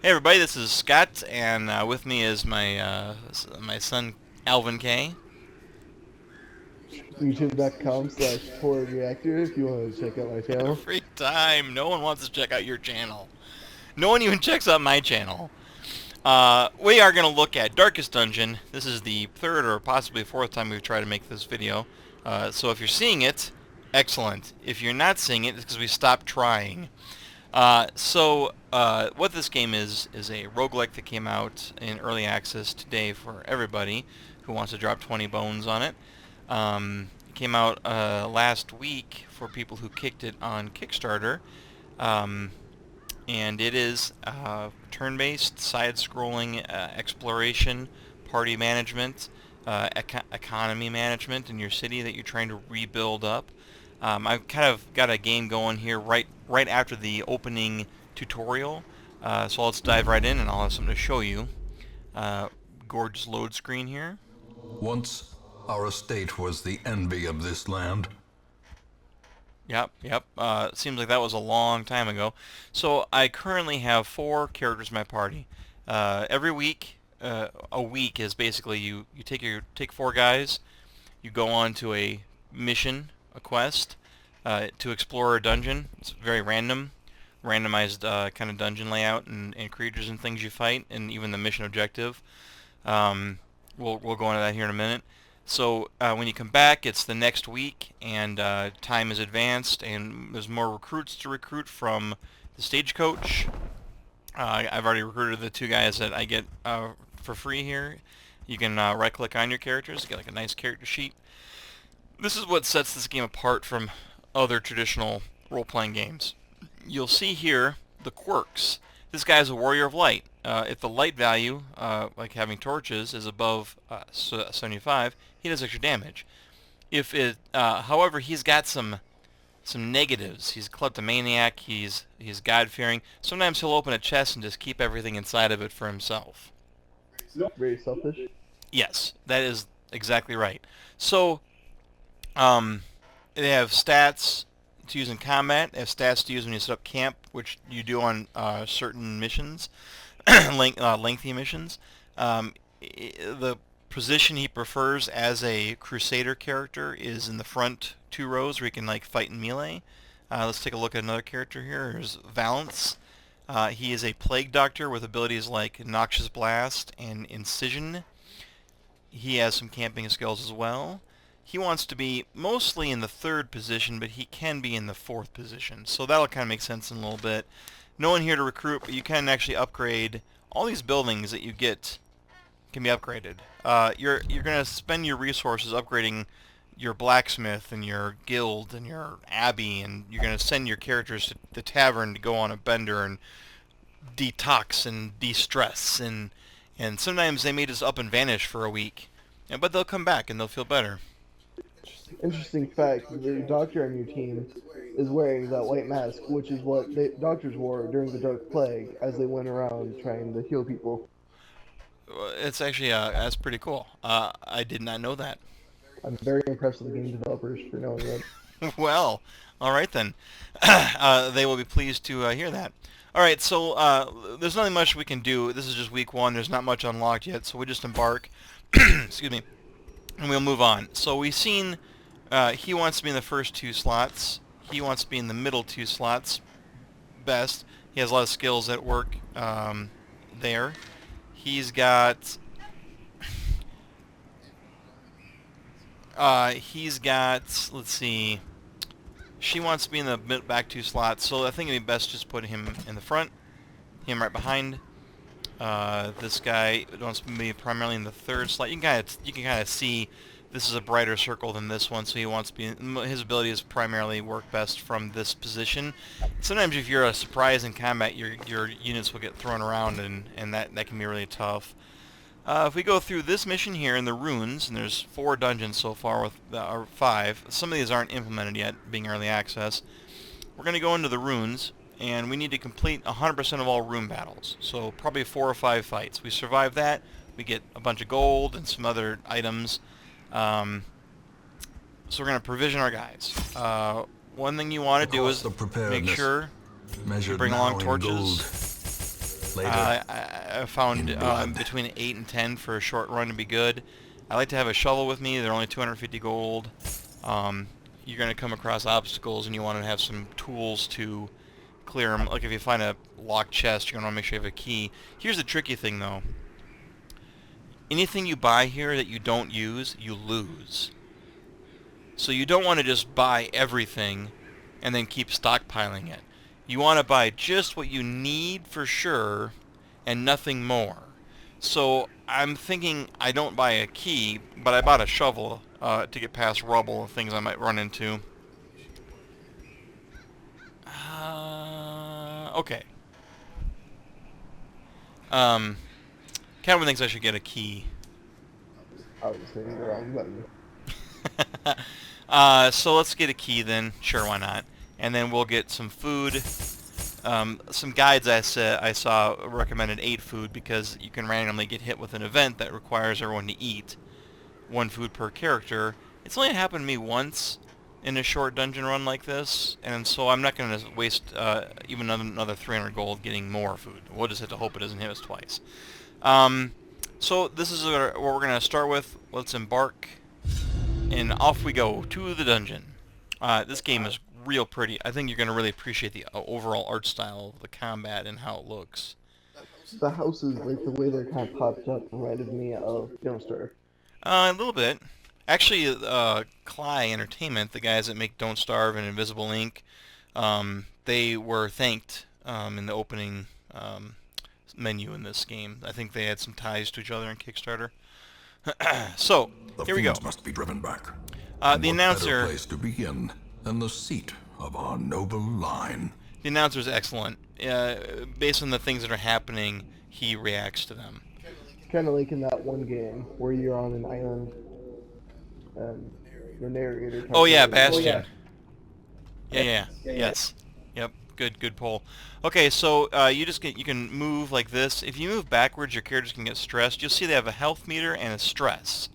Hey everybody, this is Scott, and with me is my son Alvin K. YouTube.com/torreactor if you want to check out my channel. Every time, no one wants to check out your channel. No one even checks out my channel. We are going to look at Darkest Dungeon. This is the third or possibly fourth time we've tried to make this video. So if you're seeing it, excellent. If you're not seeing it, it's because we stopped trying. What this game is a roguelike that came out in early access today for everybody who wants to drop 20 bones on it. It came out last week for people who kicked it on Kickstarter, um, and it is turn-based, side-scrolling exploration, party management, economy management in your city that you're trying to rebuild up. I've kind of got a game going here right after the opening tutorial, so let's dive right in and I'll have something to show you. Gorgeous load screen here. Once, our estate was the envy of this land. Yep. Seems like that was a long time ago. So I currently have 4 characters in my party. Every week, a week is basically you take 4 guys, you go on to a mission, a quest, to explore a dungeon. It's very randomized kind of dungeon layout and creatures and things you fight, and even the mission objective. We'll go into that here in a minute. So when you come back, it's the next week, and time is advanced, and there's more recruits to recruit from the stagecoach. I've already recruited the 2 guys that I get for free here. You can right-click on your characters, get like a nice character sheet. This is what sets this game apart from other traditional role-playing games. You'll see here the quirks. This guy's a warrior of light. If the light value, like having torches, is above 75, he does extra damage. However, he's got some negatives. He's a kleptomaniac. He's God-fearing. Sometimes he'll open a chest and just keep everything inside of it for himself. Very selfish. Yes, that is exactly right. So, they have stats to use in combat. They have stats to use when you set up camp, which you do on certain missions, lengthy missions. The position he prefers as a Crusader character is in the front 2 rows where you can like fight in melee. Let's take a look at another character here. Here's Valance. He is a Plague Doctor with abilities like Noxious Blast and Incision. He has some camping skills as well. He wants to be mostly in the 3rd position, but he can be in the 4th position. So that'll kind of make sense in a little bit. No one here to recruit, but you can actually upgrade. All these buildings that you get can be upgraded. You're going to spend your resources upgrading your blacksmith and your guild and your abbey, and you're going to send your characters to the tavern to go on a bender and detox and de-stress, and sometimes they may just up and vanish for a week, but they'll come back and they'll feel better. Interesting fact: the doctor on your team is wearing that white mask, which is what the doctors wore during the Dark Plague as they went around trying to heal people. It's actually that's pretty cool. I did not know that. I'm very impressed with the game developers for knowing that. Well, all right then. They will be pleased to hear that. All right, so there's nothing much we can do. This is just week 1. There's not much unlocked yet, so we just embark. Excuse me, and we'll move on. So we've seen he wants to be in the first 2 slots. He wants to be in the middle 2 slots. Best. He has a lot of skills that work there. He's got let's see. She wants to be in the back 2 slots, so I think it'd be best just put him in the front, him right behind. This guy wants to be primarily in the 3rd slot. You can kind of see this is a brighter circle than this one, so he wants to be. His abilities primarily work best from this position. Sometimes if you're a surprise in combat, your units will get thrown around, and that can be really tough. If we go through this mission here in the runes, and there's 4 dungeons so far, or 5. Some of these aren't implemented yet, being early access. We're going to go into the runes, and we need to complete 100% of all rune battles. So probably 4 or 5 fights. We survive that, we get a bunch of gold and some other items. So we're going to provision our guys. One thing you want to do is make sure you bring along torches. later. I found In blood. between 8 and 10 for a short run to be good. I like to have a shovel with me. They're only 250 gold. You're going to come across obstacles, and you want to have some tools to clear them. Like if you find a locked chest, you're going to want to make sure you have a key. Here's the tricky thing, though. Anything you buy here that you don't use, you lose. So you don't want to just buy everything and then keep stockpiling it. You want to buy just what you need for sure and nothing more. So I'm thinking I don't buy a key, but I bought a shovel to get past rubble and things I might run into. Okay. Calvin thinks I should get a key. I was hitting the wrong button. So let's get a key then. Sure, why not? And then we'll get some food. Some guides I saw recommended 8 food because you can randomly get hit with an event that requires everyone to eat 1 food per character. It's only happened to me once in a short dungeon run like this, and so I'm not going to waste even another 300 gold getting more food. We'll just have to hope it doesn't hit us twice. So this is what we're going to start with. Let's embark, and off we go to the dungeon. This game is real pretty. I think you're going to really appreciate the overall art style of the combat and how it looks. The houses, like the way they're kind of popped up, reminded me of Don't Starve. A little bit. Actually, Cly Entertainment, the guys that make Don't Starve and Invisible Ink, they were thanked in the opening menu in this game. I think they had some ties to each other in Kickstarter. So, here we go. The must be driven back. The announcer... What better place to begin than the seat of our noble line? The announcer is excellent. Based on the things that are happening, he reacts to them. Kind of like in that one game where you're on an island and the narrator... Oh yeah, Bastion. Yeah. Yes. Yep. Good pull. Okay, so you can move like this. If you move backwards, your characters can get stressed. You'll see they have a health meter and a stress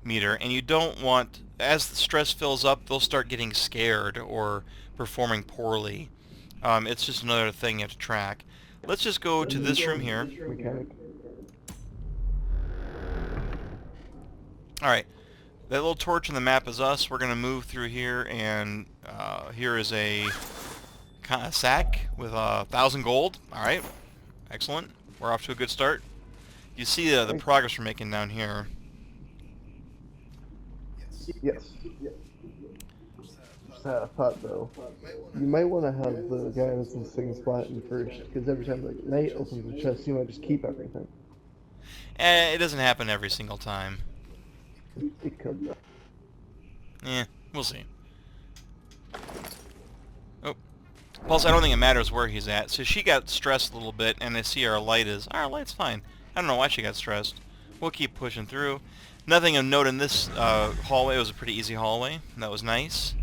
meter, and you don't want, as the stress fills up, they'll start getting scared or performing poorly. It's just another thing you have to track. Let's just go to this room here. Mechanic. Alright, that little torch in the map is us. We're going to move through here, and here is a sack with 1,000 gold. Alright, excellent. We're off to a good start. You see the progress we're making down here. Yes. Just had a thought though. You might want to have the guy that's in the second spot in first, because every time like Knight opens the chest, you might just keep everything. It doesn't happen every single time. It could though. We'll see. Oh. Plus, I don't think it matters where he's at. So she got stressed a little bit, and I see our light's fine. I don't know why she got stressed. We'll keep pushing through. Nothing of note in this hallway. It was a pretty easy hallway. That was nice.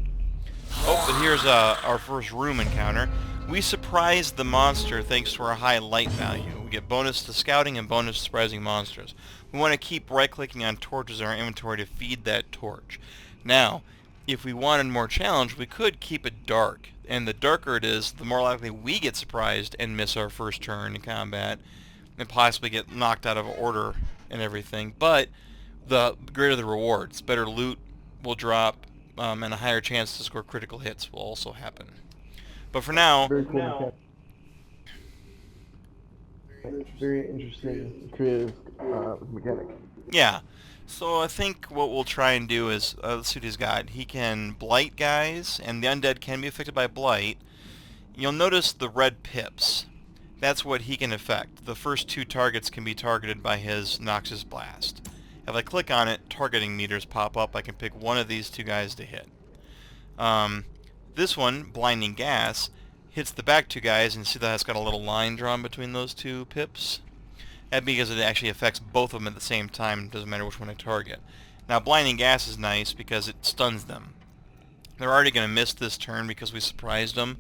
Oh, but here's our first room encounter. We surprised the monster thanks to our high light value. We get bonus to scouting and bonus to surprising monsters. We want to keep right-clicking on torches in our inventory to feed that torch. Now, if we wanted more challenge, we could keep it dark. And the darker it is, the more likely we get surprised and miss our first turn in combat and possibly get knocked out of order and everything. But the greater the rewards. Better loot will drop, and a higher chance to score critical hits will also happen. But for now... Very cool mechanic. Very interesting, creative mechanic. Yeah. So I think what we'll try and do is, let's see what he's got. He can blight guys, and the undead can be affected by blight. You'll notice the red pips. That's what he can affect. The first 2 targets can be targeted by his Noxus Blast. If I click on it, targeting meters pop up. I can pick one of these 2 guys to hit. This one, Blinding Gas, hits the back 2 guys, and see that it's got a little line drawn between those 2 pips? That's because it actually affects both of them at the same time. It doesn't matter which one I target. Now, Blinding Gas is nice because it stuns them. They're already going to miss this turn because we surprised them.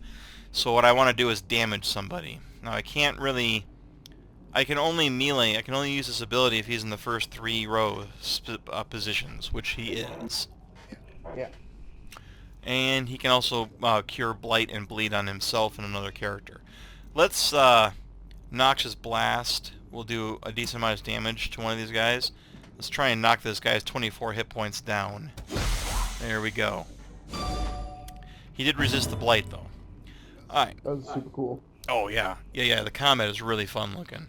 So what I want to do is damage somebody. Now, I can't really... I can only melee. I can only use this ability if he's in the first 3 row positions, which he is. Yeah. And he can also cure blight and bleed on himself and another character. Let's Noxious Blast will do a decent amount of damage to one of these guys. Let's try and knock this guy's 24 hit points down. There we go. He did resist the Blight, though. Alright. That was super cool. Oh, yeah. Yeah, the combat is really fun looking.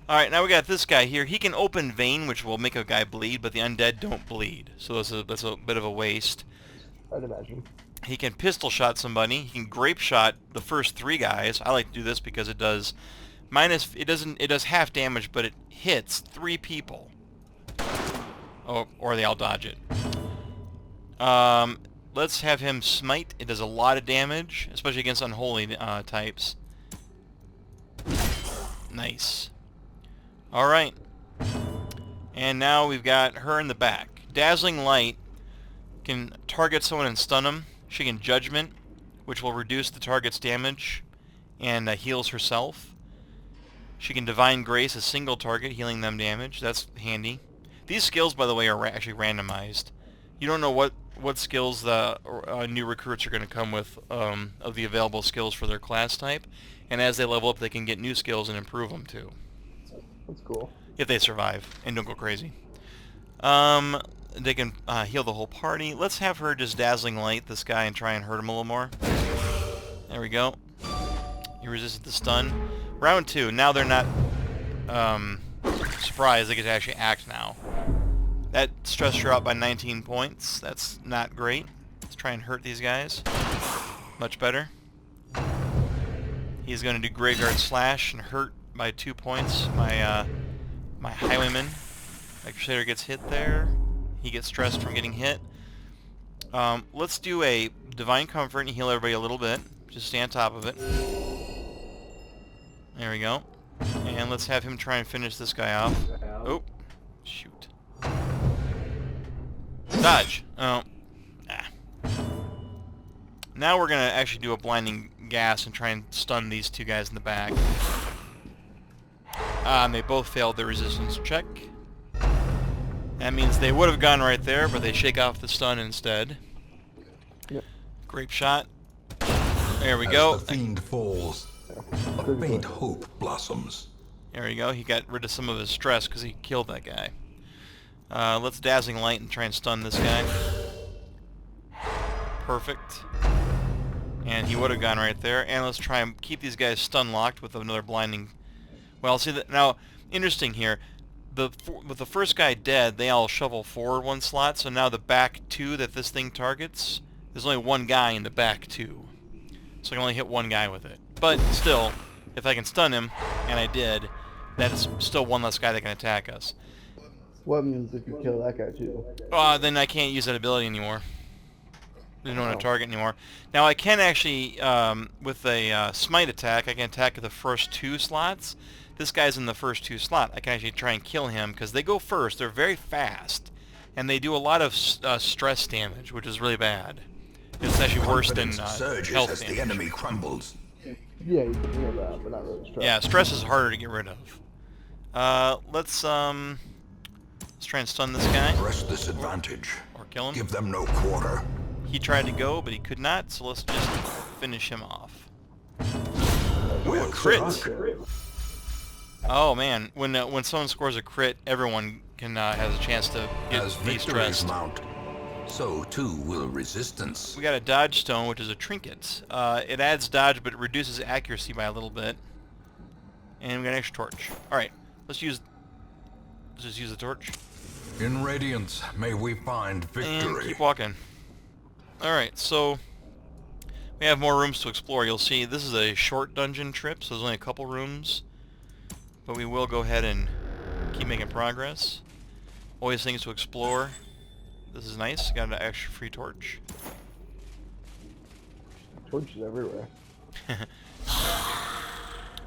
Alright, now we got this guy here. He can open Vein, which will make a guy bleed, but the undead don't bleed. So that's a bit of a waste. I'd imagine. He can pistol shot somebody. He can grape shot the first 3 guys. I like to do this because it does it does half damage, but it hits 3 people. Oh, or they all dodge it. Let's have him smite. It does a lot of damage, especially against unholy types. Nice. Alright. And now we've got her in the back. Dazzling Light can target someone and stun them. She can Judgment, which will reduce the target's damage, and heals herself. She can Divine Grace a single target, healing them damage. That's handy. These skills, by the way, are actually randomized. You don't know what skills the new recruits are going to come with of the available skills for their class type, and as they level up, they can get new skills and improve them too. That's cool. If they survive and don't go crazy. They can heal the whole party. Let's have her just Dazzling Light this guy and try and hurt him a little more. There we go. He resisted the stun. Round 2. Now they're not surprised. They get to actually act now. That stressed her out by 19 points. That's not great. Let's try and hurt these guys. Much better. He's going to do Graveyard Slash and hurt by 2 points. My Highwayman. My Crusader gets hit there. He gets stressed from getting hit. Let's do a Divine Comfort and heal everybody a little bit. Just stay on top of it. There we go. And let's have him try and finish this guy off. Oh. Shoot. Dodge. Oh. Ah. Now we're going to actually do a Blinding Gas and try and stun these 2 guys in the back. And they both failed their resistance check. That means they would have gone right there, but they shake off the stun instead. Yep. Grape Shot. There we go. As the fiend falls, a faint hope blossoms. There we go. He got rid of some of his stress because he killed that guy. Let's Dazzling Light and try and stun this guy. Perfect. And he would have gone right there. And let's try and keep these guys stun locked with another blinding. Well, see that now. Interesting here. With the first guy dead, they all shovel forward 1 slot. So now the back 2 that this thing targets, there's only 1 guy in the back 2. So I can only hit 1 guy with it. But still, if I can stun him, and I did, that is still 1 less guy that can attack us. What happens if you kill that guy too? Then I can't use that ability anymore. There's no one to target anymore. Now I can actually, with a smite attack, I can attack the first 2 slots. This guy's in the first 2 slot. I can actually try and kill him because they go first. They're very fast, and they do a lot of stress damage, which is really bad. It's actually worse than surges health as damage. the enemy crumbles. Yeah, you can heal that, but not really stress. Yeah, stress is harder to get rid of. Let's try and stun this guy Press this advantage. or kill him. Give them no quarter. He tried to go, but he could not. So let's just finish him off. Well crit. struck. Oh man, when someone scores a crit, everyone can has a chance to get As victories de-stressed. mount, so too will resistance. We got a dodge stone, which is a trinket. It adds dodge, but it reduces accuracy by a little bit. And we got an extra torch. All right, let's just use the torch In radiance, may we find and victory. keep walking. All right, so we have more rooms to explore. You'll see this is a short dungeon trip, so there's only a couple rooms. But we will go ahead and keep making progress. Always things to explore. This is nice. Got an extra free torch. Torches everywhere.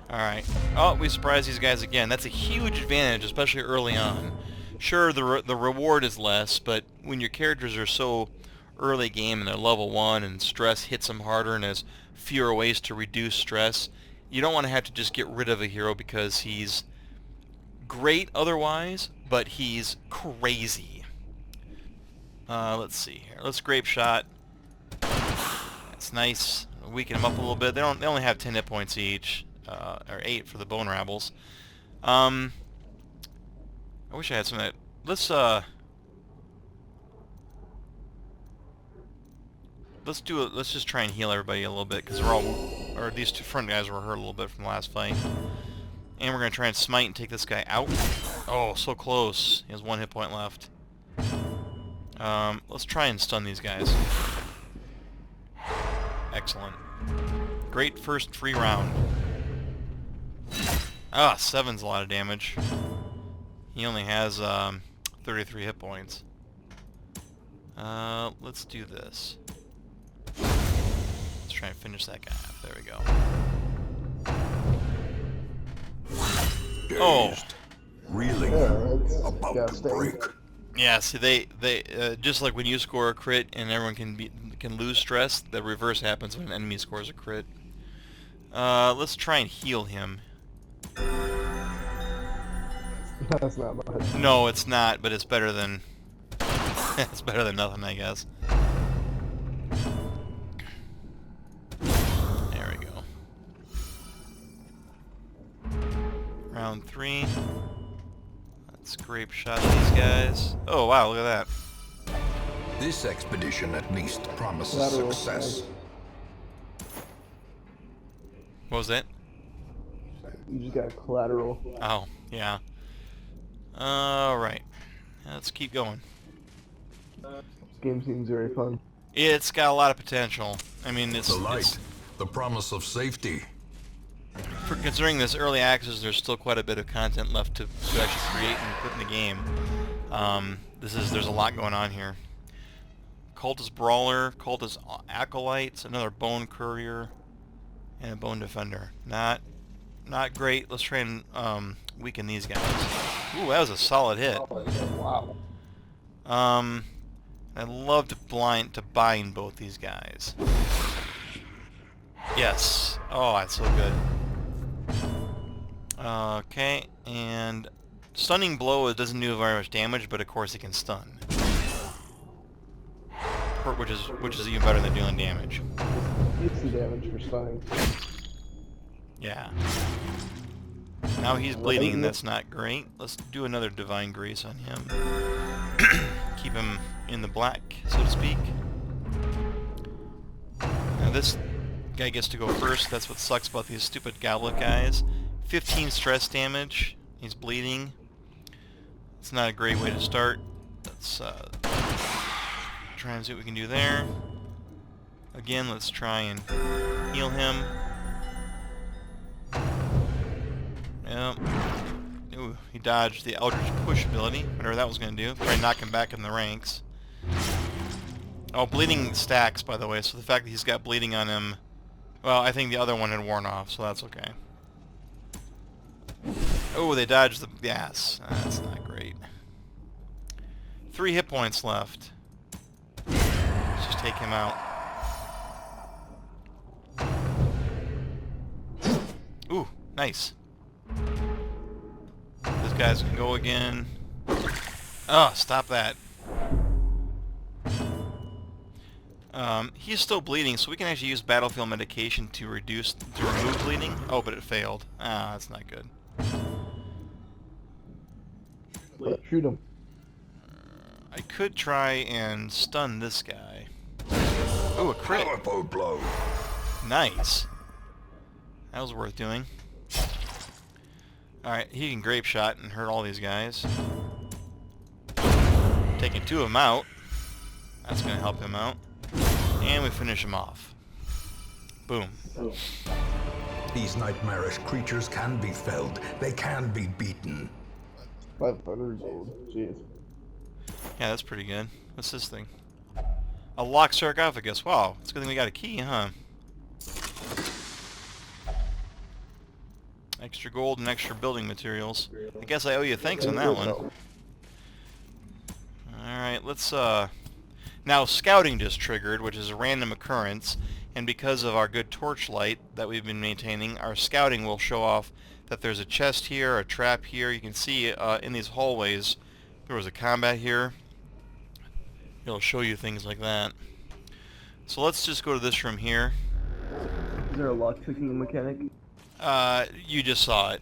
Alright. Oh, we surprised these guys again. That's a huge advantage, especially early on. Sure, the reward is less, but when your characters are so early game and they're level 1 and stress hits them harder and there's fewer ways to reduce stress, you don't want to have to just get rid of a hero because he's great otherwise, but he's crazy. Let's see here. Let's Grape Shot. That's nice. Weaken them up a little bit. They only have 10 hit points each. or 8 for the bone rabbles. I wish I had some of that. Let's let's just try and heal everybody a little bit, because we're all, or these two front guys were hurt a little bit from the last fight. And we're gonna try and smite and take this guy out. Oh, so close. He has 1 hit point left. Let's try and stun these guys. Excellent. Great first free round. Ah, 7's a lot of damage. He only has 33 hit points. Let's do this. Let's try and finish that guy off. There we go. Oh. Dazed. Reeling. Yeah, that's About to disgusting. break. Yeah, see, they just like when you score a crit and everyone can lose stress, the reverse happens when an enemy scores a crit. Let's try and heal him. That's not much. No, it's not, but it's better than it's better than nothing, I guess. There we go. Round 3. Let's grape shot these guys. Oh wow, look at that. This expedition at least promises Lateral, success. What was that? You just got collateral. Oh, yeah. Alright. Let's keep going. This game seems very fun. It's got a lot of potential. I mean, The light, the promise of safety. for considering this early access, there's still quite a bit of content left to actually create and put in the game. There's a lot going on here. Cultist Brawler, Cultist Acolytes, another Bone Courier, and a Bone Defender. Not great. Let's try and weaken these guys. Ooh, that was a solid hit. Wow. I'd love to bind both these guys. Yes. Oh, that's so good. Okay, and stunning blow, it doesn't do very much damage, but of course it can stun, which is even better than dealing damage. It's the damage for stunning. Yeah. Now he's bleeding, and that's not great. Let's do another Divine Grace on him. Keep him in the black, so to speak. Now this guy gets to go first. That's what sucks about these stupid goblet guys. 15 stress damage. He's bleeding. It's not a great way to start. Let's try and see what we can do there. Again, let's try and heal him. Yep. Ooh, he dodged the Eldritch Push ability, whatever that was going to do. Try and knock him back in the ranks. Oh, bleeding stacks, by the way, so the fact that he's got bleeding on him... Well, I think the other one had worn off, so that's okay. Oh, they dodged the... Yes, that's not great. 3 hit points left. Let's just take him out. Ooh, nice. These guys can go again. Oh, stop that. He's still bleeding, so we can actually use battlefield medication to remove bleeding. Oh, but it failed. Ah, that's not good. Shoot him. I could try and stun this guy. Oh, a crit. Powerful blow. Nice. That was worth doing. Alright, he can grape shot and hurt all these guys. Taking 2 of them out. That's going to help him out. And we finish him off. Boom. These nightmarish creatures can be felled. They can be beaten. 500 gold. Jeez. Yeah, that's pretty good. What's this thing? A locked sarcophagus. Wow, it's a good thing we got a key, huh? Extra gold and extra building materials. I guess I owe you thanks on that one. Alright, let's, now scouting just triggered, which is a random occurrence, and because of our good torchlight that we've been maintaining, our scouting will show off that there's a chest here, a trap here. You can see in these hallways there was a combat here. It'll show you things like that. So let's just go to this room here. Is there a lock picking mechanic? You just saw it.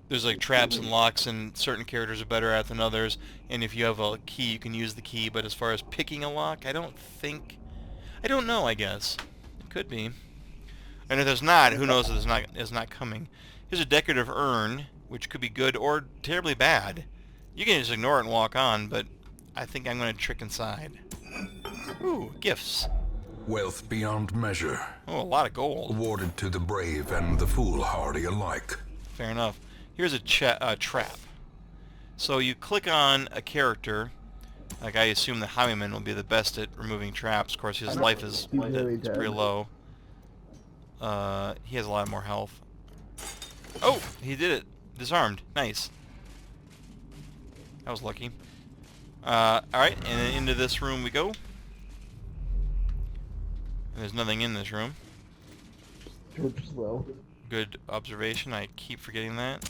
There's like traps and locks, and certain characters are better at than others. And if you have a key, you can use the key. But as far as picking a lock, I don't know. I guess it could be. And if there's not, who knows if it's not coming. Here's a decorative urn, which could be good or terribly bad. You can just ignore it and walk on, but I think I'm going to trick inside. Ooh, gifts. Wealth beyond measure, Oh, a lot of gold. awarded to the brave and the foolhardy alike. Fair enough. Here's a trap. So you click on a character. Like, I assume the Highwayman will be the best at removing traps. Of course, his life is He's really it's dead. pretty low. He has a lot more health. Oh, he did it. Disarmed. Nice. That was lucky. Alright, and then into this room we go. And there's nothing in this room. Torches low. Good observation. I keep forgetting that.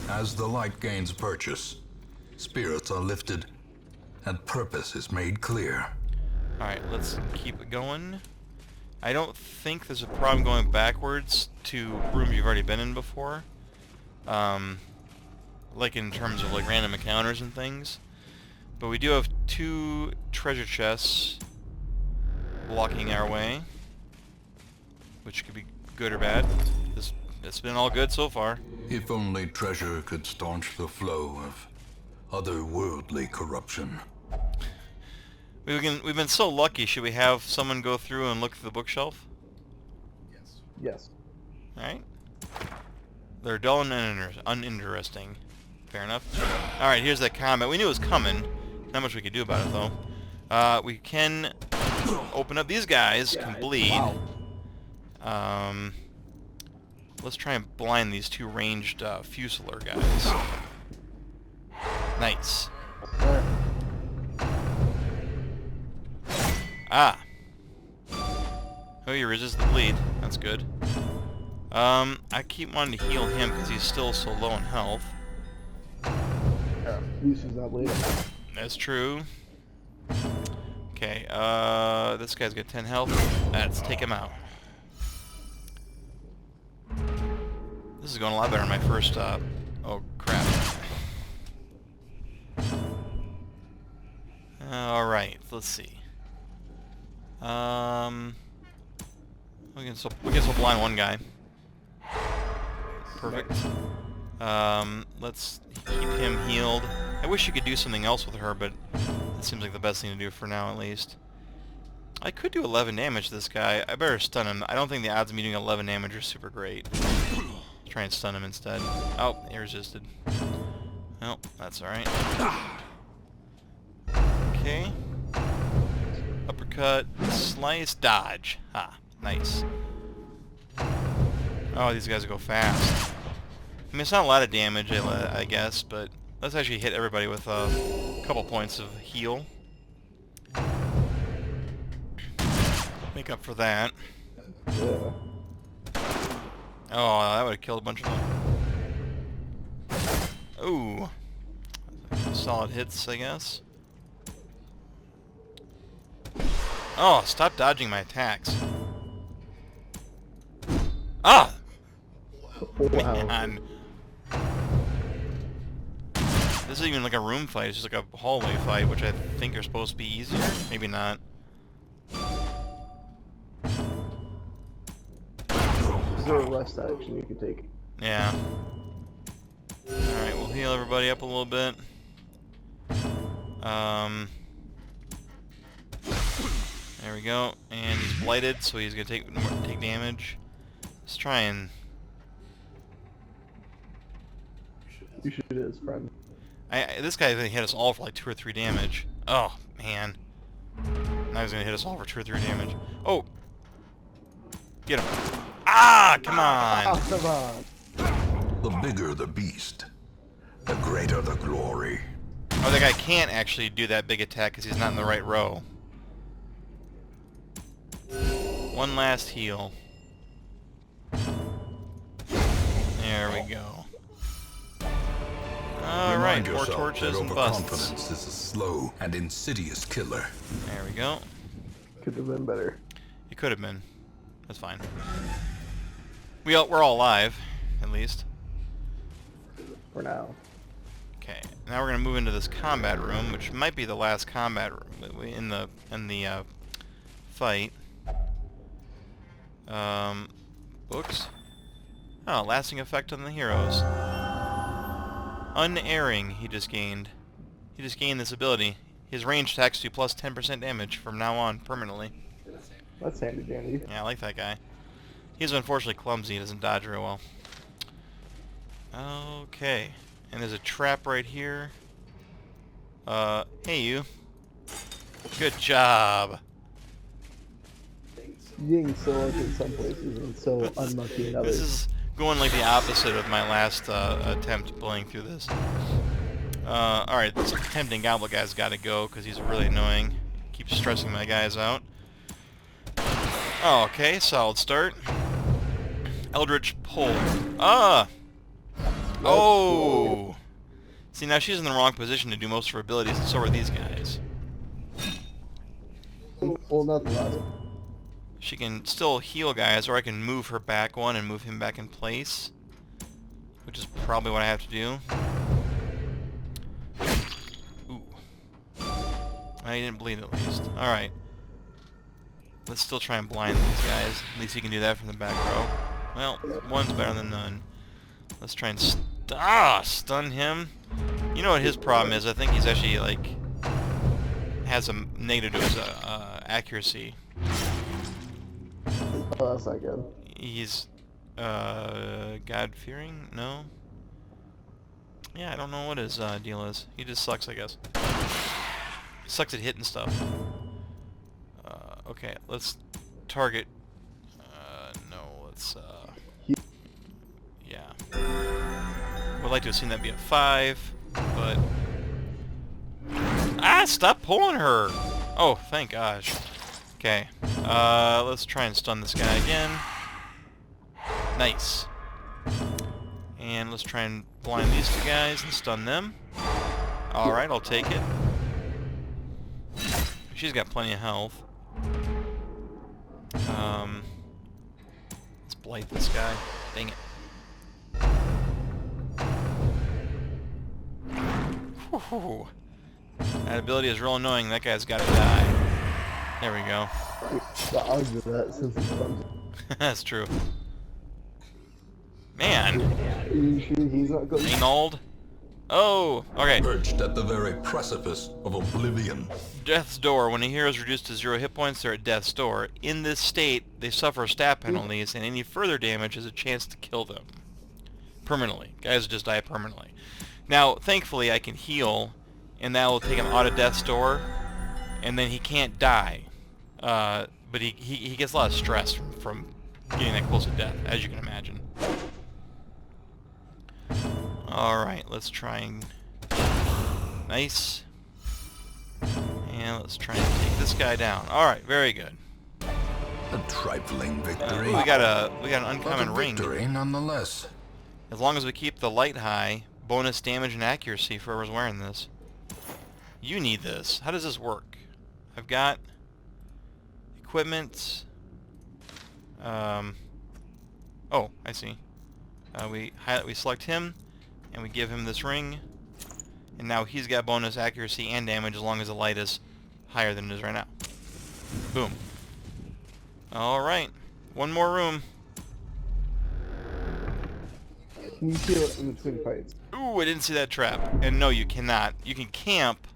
As the light gains purchase, spirits are lifted, and purpose is made clear. Alright, let's keep it going. I don't think there's a problem going backwards to rooms you've already been in before. Like in terms of like random encounters and things. But we do have 2 treasure chests blocking our way, which could be good or bad. It's been all good so far. If only treasure could staunch the flow of otherworldly corruption. We've been so lucky. Should we have someone go through and look through the bookshelf? Yes. Alright. They're dull and uninteresting. Fair enough. Alright, here's that combat. We knew it was coming. Not much we could do about it, though. We can open up these guys. Can bleed. Wow. Let's try and blind these 2 ranged Fusilier guys. Nice. Ah. Oh, you resist the bleed. That's good. I keep wanting to heal him because he's still so low in health. Yeah. Uses that later. That's true. Okay, this guy's got 10 health. Let's take him out. This is going a lot better than my first stop. Oh, crap. Alright, let's see. We can still blind one guy. Perfect. Let's keep him healed. I wish you could do something else with her, but it seems like the best thing to do for now, at least. I could do 11 damage to this guy. I better stun him. I don't think the odds of me doing 11 damage are super great. Try and stun him instead. Oh, he resisted. Well, that's alright. Okay. Uppercut, slice, dodge. Ha, nice. Oh, these guys go fast. I mean, it's not a lot of damage, I guess, but let's actually hit everybody with a couple points of heal. Make up for that. Yeah. Oh, that would have killed a bunch of them. Ooh. Solid hits, I guess. Oh, stop dodging my attacks. Ah! Wow. Man. This isn't even like a room fight, it's just like a hallway fight, which I think are supposed to be easier. Maybe not. Is there a rest action you can take? Yeah. Alright, we'll heal everybody up a little bit. There we go. And he's blighted, so he's gonna take damage. Let's try and... You should hit his friend. This guy hit us all for like 2 or 3 damage. Oh, man. Now he's gonna hit us all for 2 or 3 damage. Oh! Get him. Ah! Come on! Oh, come on! The bigger the beast, the greater the glory. Oh, that guy can't actually do that big attack because he's not in the right row. One last heal. There we go. Alright, Remind more yourself torches that and busts. overconfidence is a slow and insidious killer. There we go. Could have been better. It could have been. That's fine. We're all alive, at least. For now. Okay, now we're gonna move into this combat room, which might be the last combat room in the fight. Books. Oh, lasting effect on the heroes. Unerring, he just gained. He just gained this ability. His range attacks do plus 10% damage from now on, permanently. That's handy dandy. Yeah, I like that guy. He's unfortunately clumsy, he doesn't dodge real well. Okay. And there's a trap right here. Hey you. Good job. Being so lucky in some places and so unlucky in others. This is going like the opposite of my last attempt playing through this. Alright, this tempting goblin guy's gotta go because he's really annoying. Keeps stressing my guys out. Oh, okay, solid start. Eldritch Pull. Ah! Oh! See, now she's in the wrong position to do most of her abilities, and so are these guys. Well, not the last one. She can still heal guys, or I can move her back one and move him back in place. Which is probably what I have to do. Ooh. I didn't bleed at least. Alright. Let's still try and blind these guys. At least he can do that from the back row. Well, one's better than none. Let's try and stun him. You know what his problem is? I think he's actually, like, has a negative to his accuracy. Oh, that's not good. He's, God-fearing? No? Yeah, I don't know what his deal is. He just sucks, I guess. He sucks at hitting stuff. Okay, let's target... no, let's, yeah. Would like to have seen that be a 5, but... Ah, stop pulling her! Oh, thank gosh. Okay, let's try and stun this guy again. Nice. And let's try and blind these two guys and stun them. Alright, I'll take it. She's got plenty of health. Let's blight this guy. Dang it. Whew. That ability is real annoying. That guy's got to die. There we go. The odds of that since it's fun. That's true. Man. Are you sure he's not going? Reynold. Oh, okay. Perched at the very precipice of oblivion. Death's Door. When a hero is reduced to 0 hit points, they're at Death's Door. In this state, they suffer stat penalties, and any further damage is a chance to kill them. Permanently. Guys just die permanently. Now, thankfully, I can heal, and that will take him out of Death's Door, and then he can't die. But he gets a lot of stress from getting that close to death, as you can imagine. Alright, let's try and... Nice. And let's try and take this guy down. Alright, very good. A trifling victory. We got an but uncommon a ring. victory nonetheless. As long as we keep the light high, bonus damage and accuracy for whoever's wearing this. You need this. How does this work? I've got equipment. Oh, I see. We select him, and we give him this ring, and now he's got bonus accuracy and damage as long as the light is higher than it is right now. Boom. Alright. One more room. Can you feel it in between fights? Ooh, I didn't see that trap. And no, you cannot. You can camp.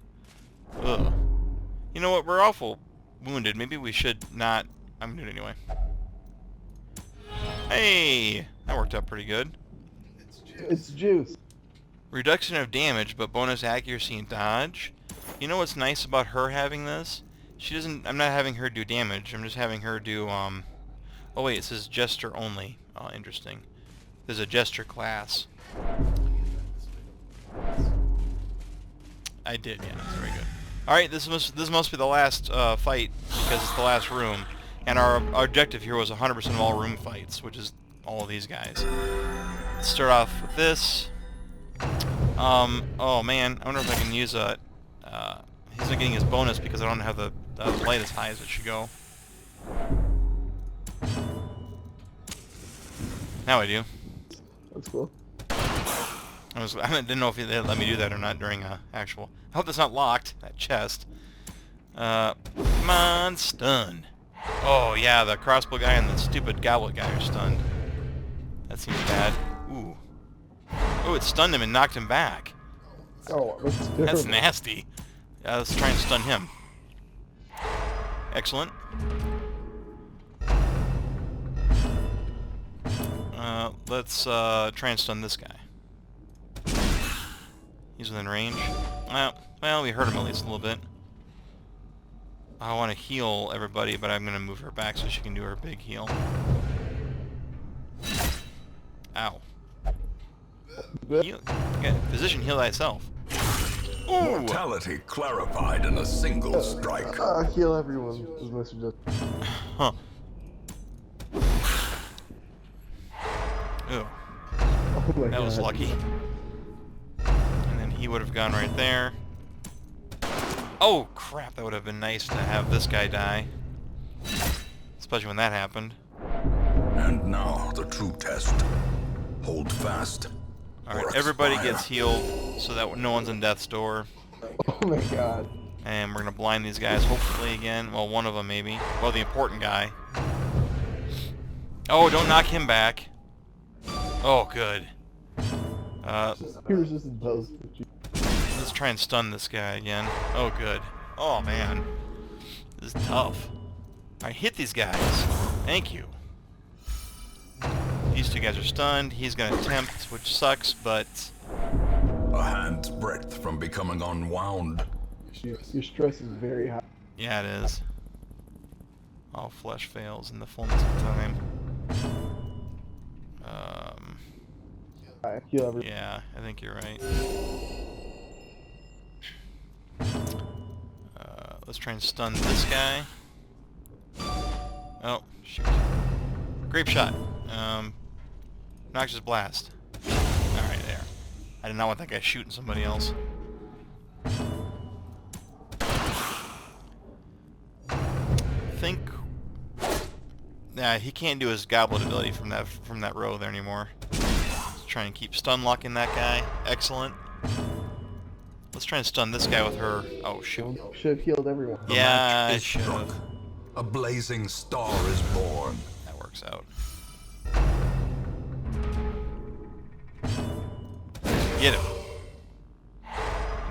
Ugh. You know what? We're awful wounded. Maybe we should not... I'm doing it anyway. Hey! That worked out pretty good. It's juice. Reduction of damage, but bonus accuracy and dodge. You know what's nice about her having this? She doesn't... I'm not having her do damage. I'm just having her do, Oh wait, it says Jester only. Oh, interesting. There's a Jester class. I did, yeah. That's very good. Alright, this must be the last fight, because it's the last room. And our objective here was 100% of all room fights, which is all of these guys. Let's start off with this. Oh man, I wonder if I can use a... he's not getting his bonus because I don't have the light as high as it should go. Now I do. That's cool. I didn't know if they let me do that or not during actual. I hope that's not locked. That chest. Come on, stun. Oh yeah, the crossbow guy and the stupid goblet guy are stunned. That seems bad. Ooh. Oh, it stunned him and knocked him back. Oh, that's terrible. That's nasty. Yeah, let's try and stun him. Excellent. Let's try and stun this guy. He's within range. Well, we hurt him at least a little bit. I want to heal everybody, but I'm going to move her back so she can do her big heal. Ow. Heal. Okay, position heal thyself. Ooh. Mortality clarified in a single strike. Heal everyone is my suggestion. Huh. Ooh. Oh my That god. was lucky. And then he would have gone right there. Oh crap, that would have been nice to have this guy die. Especially when that happened. And now the true test. Hold fast. Alright, everybody gets healed so that no one's in death's door. Oh my god. And we're gonna blind these guys hopefully again. Well, one of them maybe. Well, the important guy. Oh, don't knock him back. Oh, good. He resisted both. Let's try and stun this guy again. Oh, good. Oh, man. This is tough. Alright, hit these guys. Thank you. These two guys are stunned. He's gonna tempt, which sucks, but... A hand's breadth from becoming unwound. Your stress is very high. yeah, it is. All flesh fails in the fullness of time. Heal everyone. Yeah, I think you're right. Let's try and stun this guy. Oh, shoot. Grape shot. Noxious blast. Alright, there. I did not want that guy shooting somebody else. Think... Nah, he can't do his goblet ability from that row there anymore. Let's try and keep stun locking that guy. Excellent. Let's try and stun this guy with her. Oh shoot. Should have healed everyone. The Yeah, match I is should struck. have. A blazing star is born. That works out. Get him.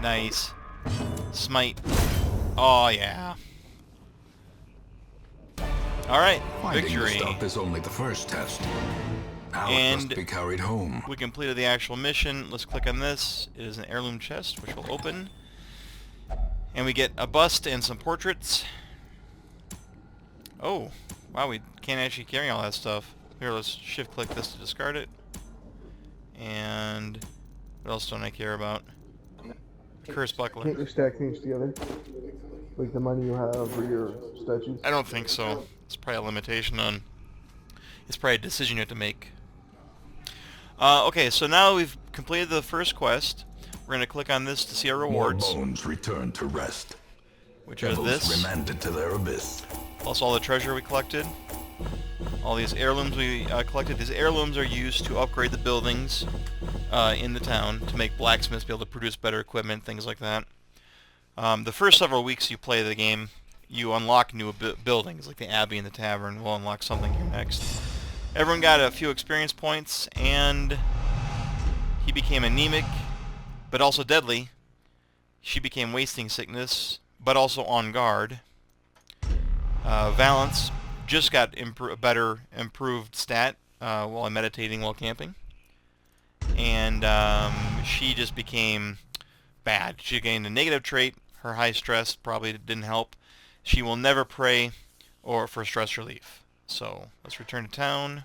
Nice. Smite. Oh yeah. Alright, Finding the victory. stuff is only the first test. Now it And must be carried home. we completed the actual mission. Let's click on this. It is an heirloom chest, which will open. And we get a bust and some portraits. Oh, wow, we can't actually carry all that stuff. Here, let's shift-click this to discard it. And what else don't I care about? Curse buckler. Can't you stack things together? Like the money you have or your statues? I don't think so. It's probably a limitation on... It's probably a decision you have to make. Okay, so now we've completed the first quest. We're going to click on this to see our rewards, More bones returned to rest. which are Devils this, remanded to their abyss. plus all the treasure we collected. All these heirlooms we collected. These heirlooms are used to upgrade the buildings in the town to make blacksmiths be able to produce better equipment, things like that. The first several weeks you play the game, you unlock new buildings, like the Abbey and the Tavern. We'll unlock something here next. Everyone got a few experience points, and he became anemic, but also deadly. She became wasting sickness, but also on guard. Valance just got a better improved stat while meditating while camping. And she just became bad. She gained a negative trait. Her high stress probably didn't help. She will never pray or for stress relief. So let's return to town.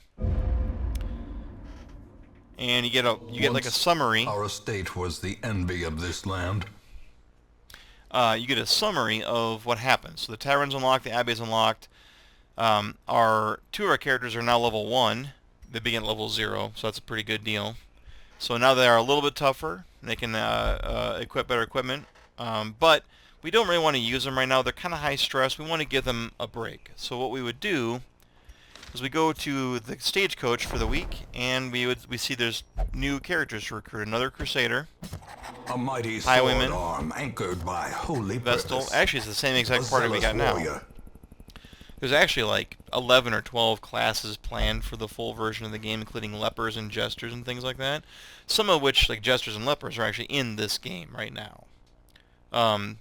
And you get like a summary. Our estate was the envy of this land. You get a summary of what happened. So the Tavern's unlocked, the Abbey's unlocked. Two of our characters are now level 1. They begin at level 0, so that's a pretty good deal. So now they are a little bit tougher. They can equip better equipment. But we don't really want to use them right now. They're kind of high stress. We want to give them a break. So what we would do is we go to the stagecoach for the week, and we see there's new characters to recruit. Another Crusader, A mighty sword Highwayman, arm anchored by holy Vestal. purpose. Actually, it's the same exact A party we zealous got now. warrior. There's actually like 11 or 12 classes planned for the full version of the game, including lepers and jesters and things like that. Some of which, like jesters and lepers, are actually in this game right now. And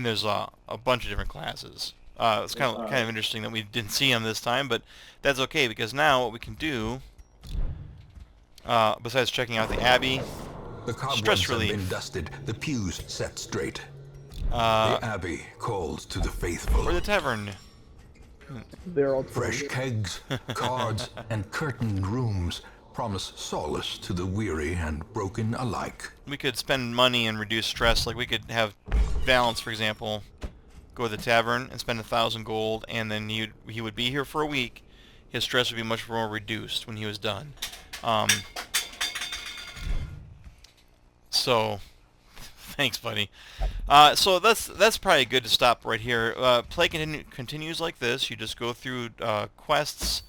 there's a bunch of different classes. It's kind of interesting that we didn't see them this time, but that's okay because now what we can do, besides checking out the Abbey, The cobwebs stress have relief. been dusted, the pews set straight. Uh, The Abbey calls to the faithful. or the tavern. They're all Fresh kegs, cards, and curtained rooms promise solace to the weary and broken alike. We could spend money and reduce stress. Like we could have Valance, for example, go to the tavern and spend 1,000 gold, and then he would be here for a week. His stress would be much more reduced when he was done. So, thanks, buddy. So that's probably good to stop right here. Play continues like this. You just go through quests.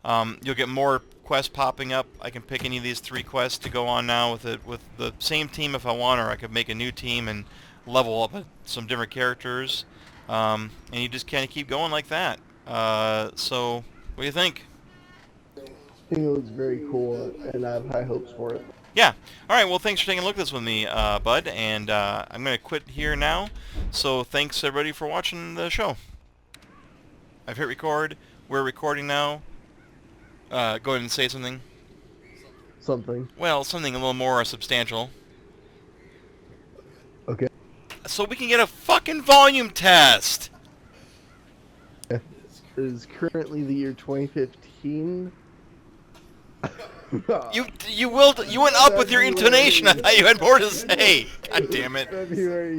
You'll get more quests popping up. I can pick any of these 3 quests to go on now with the same team if I want, or I could make a new team and level up some different characters. And you just kind of keep going like that. So, what do you think? I think it looks very cool, and I have high hopes for it. Yeah. All right. Well, thanks for taking a look at this with me, Bud. And I'm going to quit here now. So thanks, everybody, for watching the show. I've hit record. We're recording now. Go ahead and say something. Something. Well, something a little more substantial. Okay. So we can get a fucking volume test. It is currently the year 2015. You went up with your intonation. I thought you had more to say. God damn it. February